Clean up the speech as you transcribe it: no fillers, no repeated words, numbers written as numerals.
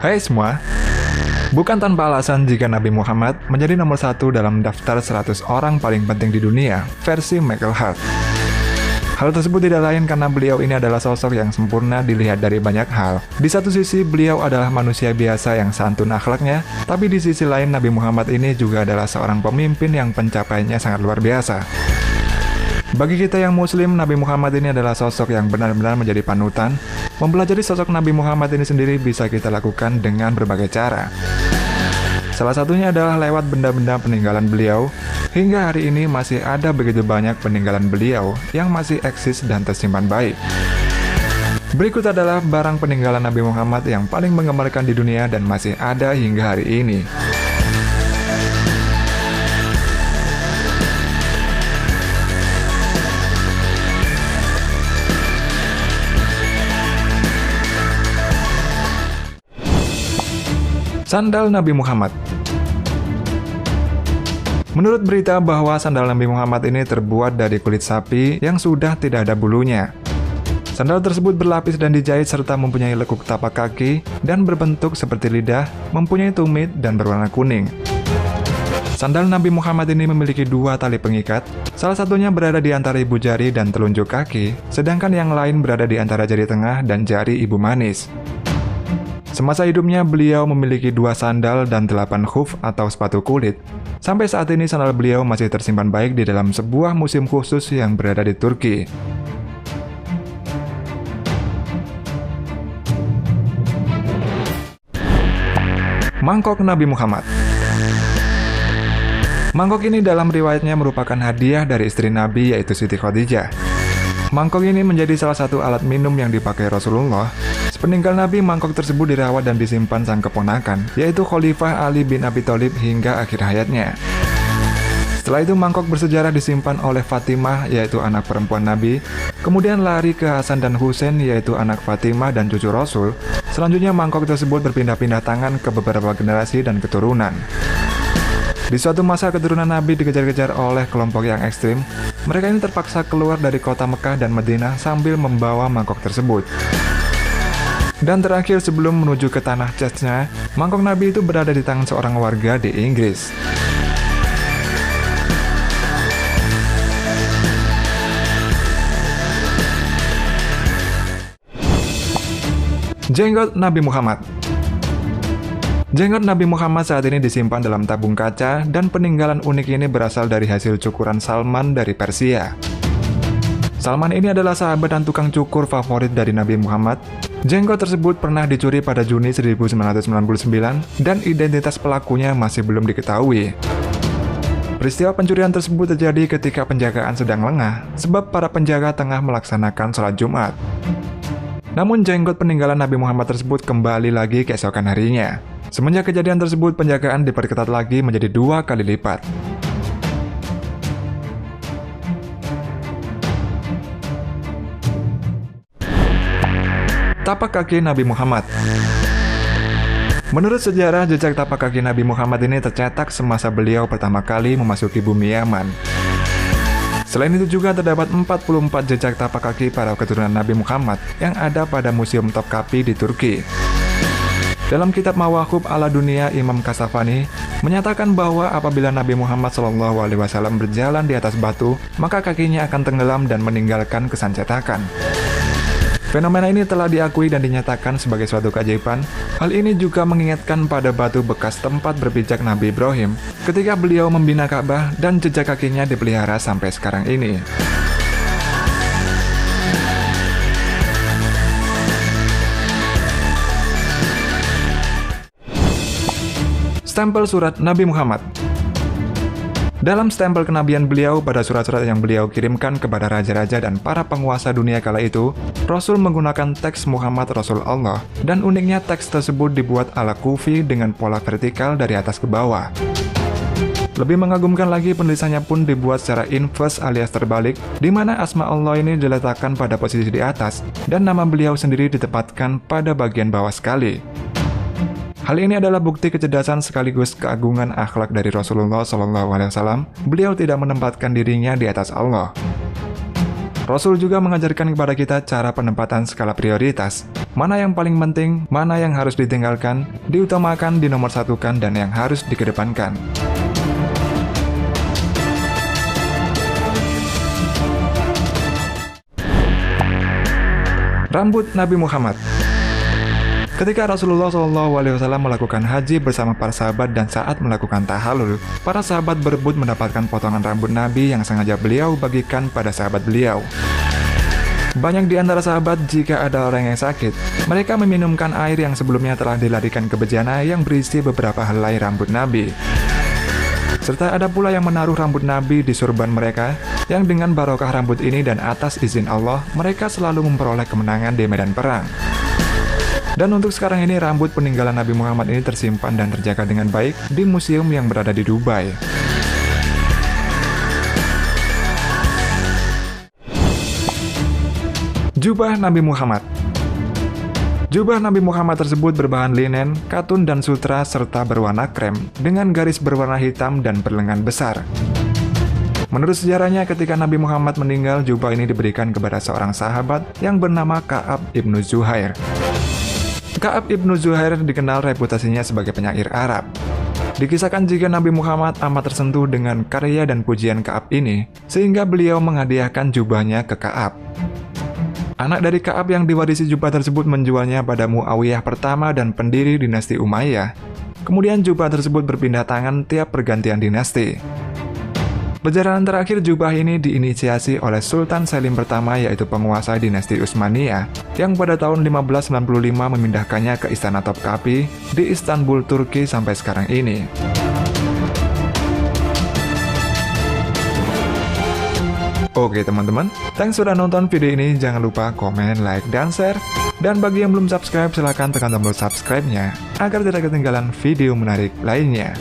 Hai semua, bukan tanpa alasan jika Nabi Muhammad menjadi nomor 1 dalam daftar 100 orang paling penting di dunia, versi Michael Hart. Hal tersebut tidak lain karena beliau ini adalah sosok yang sempurna dilihat dari banyak hal. Di satu sisi, beliau adalah manusia biasa yang santun akhlaknya, tapi di sisi lain Nabi Muhammad ini juga adalah seorang pemimpin yang pencapaiannya sangat luar biasa. Bagi kita yang muslim, Nabi Muhammad ini adalah sosok yang benar-benar menjadi panutan. Mempelajari sosok Nabi Muhammad ini sendiri bisa kita lakukan dengan berbagai cara. Salah satunya adalah lewat benda-benda peninggalan beliau. Hingga hari ini masih ada begitu banyak peninggalan beliau yang masih eksis dan tersimpan baik. Berikut adalah barang peninggalan Nabi Muhammad yang paling menggemarkan di dunia dan masih ada hingga hari ini. Sandal Nabi Muhammad. Menurut berita bahwa sandal Nabi Muhammad ini terbuat dari kulit sapi yang sudah tidak ada bulunya. Sandal tersebut berlapis dan dijahit serta mempunyai lekuk tapak kaki dan berbentuk seperti lidah, mempunyai tumit dan berwarna kuning. Sandal Nabi Muhammad ini memiliki 2 tali pengikat, salah satunya berada di antara ibu jari dan telunjuk kaki, sedangkan yang lain berada di antara jari tengah dan jari ibu manis. Semasa hidupnya, beliau memiliki 2 sandal dan 8 khuf atau sepatu kulit. Sampai saat ini, sandal beliau masih tersimpan baik di dalam sebuah museum khusus yang berada di Turki. Mangkok Nabi Muhammad. Mangkok ini dalam riwayatnya merupakan hadiah dari istri Nabi, yaitu Siti Khadijah. Mangkok ini menjadi salah satu alat minum yang dipakai Rasulullah. Sepeninggal Nabi, mangkok tersebut dirawat dan disimpan sang keponakan, yaitu Khalifah Ali bin Abi Thalib hingga akhir hayatnya. Setelah itu, mangkok bersejarah disimpan oleh Fatimah, yaitu anak perempuan Nabi, kemudian lari ke Hasan dan Husain, yaitu anak Fatimah dan cucu Rasul. Selanjutnya, mangkok tersebut berpindah-pindah tangan ke beberapa generasi dan keturunan. Di suatu masa, keturunan Nabi dikejar-kejar oleh kelompok yang ekstrim. Mereka ini terpaksa keluar dari kota Mekah dan Madinah sambil membawa mangkok tersebut. Dan terakhir, sebelum menuju ke tanah Chechnya, mangkok Nabi itu berada di tangan seorang warga di Inggris. Jenggot Nabi Muhammad. Jenggot Nabi Muhammad saat ini disimpan dalam tabung kaca, dan peninggalan unik ini berasal dari hasil cukuran Salman dari Persia. Salman ini adalah sahabat dan tukang cukur favorit dari Nabi Muhammad. Jenggot tersebut pernah dicuri pada Juni 1999 dan identitas pelakunya masih belum diketahui. Peristiwa pencurian tersebut terjadi ketika penjagaan sedang lengah, sebab para penjaga tengah melaksanakan sholat Jumat. Namun jenggot peninggalan Nabi Muhammad tersebut kembali lagi keesokan harinya. Semenjak kejadian tersebut, penjagaan diperketat lagi menjadi 2 kali lipat. Tapak kaki Nabi Muhammad. Menurut sejarah, jejak tapak kaki Nabi Muhammad ini tercetak semasa beliau pertama kali memasuki bumi Yaman. Selain itu juga terdapat 44 jejak tapak kaki para keturunan Nabi Muhammad yang ada pada Museum Topkapi di Turki. Dalam kitab Mawaqif ala Dunia, Imam Kasafani menyatakan bahwa apabila Nabi Muhammad SAW berjalan di atas batu, maka kakinya akan tenggelam dan meninggalkan kesan cetakan. Fenomena ini telah diakui dan dinyatakan sebagai suatu keajaiban. Hal ini juga mengingatkan pada batu bekas tempat berpijak Nabi Ibrahim ketika beliau membina Ka'bah, dan jejak kakinya dipelihara sampai sekarang ini. Stempel surat Nabi Muhammad. Dalam stempel kenabian beliau pada surat-surat yang beliau kirimkan kepada raja-raja dan para penguasa dunia kala itu, Rasul menggunakan teks Muhammad Rasul Allah, dan uniknya teks tersebut dibuat ala kufi dengan pola vertikal dari atas ke bawah. Lebih mengagumkan lagi, penulisannya pun dibuat secara inverse alias terbalik, di mana asma Allah ini diletakkan pada posisi di atas, dan nama beliau sendiri ditempatkan pada bagian bawah sekali. Hal ini adalah bukti kecerdasan sekaligus keagungan akhlak dari Rasulullah SAW. Beliau tidak menempatkan dirinya di atas Allah. Rasul juga mengajarkan kepada kita cara penempatan skala prioritas. mana yang paling penting, mana yang harus ditinggalkan, diutamakan, dinomorsatukan, dan yang harus dikedepankan. Rambut Nabi Muhammad. Ketika Rasulullah SAW melakukan haji bersama para sahabat dan saat melakukan tahallul, para sahabat berebut mendapatkan potongan rambut Nabi yang sengaja beliau bagikan pada sahabat beliau. Banyak di antara sahabat, jika ada orang yang sakit, mereka meminumkan air yang sebelumnya telah dilarikan ke bejana yang berisi beberapa helai rambut Nabi. Serta ada pula yang menaruh rambut Nabi di surban mereka, yang dengan barokah rambut ini dan atas izin Allah, mereka selalu memperoleh kemenangan di medan perang. Dan untuk sekarang ini, rambut peninggalan Nabi Muhammad ini tersimpan dan terjaga dengan baik di museum yang berada di Dubai. Jubah Nabi Muhammad. Jubah Nabi Muhammad tersebut berbahan linen, katun dan sutra serta berwarna krem dengan garis berwarna hitam dan berlengan besar. Menurut sejarahnya, ketika Nabi Muhammad meninggal, jubah ini diberikan kepada seorang sahabat yang bernama Ka'ab ibnu Zuhair. Ka'ab ibnu Zuhair dikenal reputasinya sebagai penyair Arab. Dikisahkan jika Nabi Muhammad amat tersentuh dengan karya dan pujian Ka'ab ini, sehingga beliau menghadiahkan jubahnya ke Ka'ab. Anak dari Ka'ab yang diwarisi jubah tersebut menjualnya pada Muawiyah pertama dan pendiri dinasti Umayyah. Kemudian jubah tersebut berpindah tangan tiap pergantian dinasti. Perjalanan terakhir jubah ini diinisiasi oleh Sultan Selim pertama, yaitu penguasa dinasti Utsmaniyah, yang pada tahun 1595 memindahkannya ke Istana Topkapi di Istanbul, Turki sampai sekarang ini. Oke teman-teman, thanks sudah nonton video ini, jangan lupa komen, like, dan share. Dan bagi yang belum subscribe, silahkan tekan tombol subscribe-nya agar tidak ketinggalan video menarik lainnya.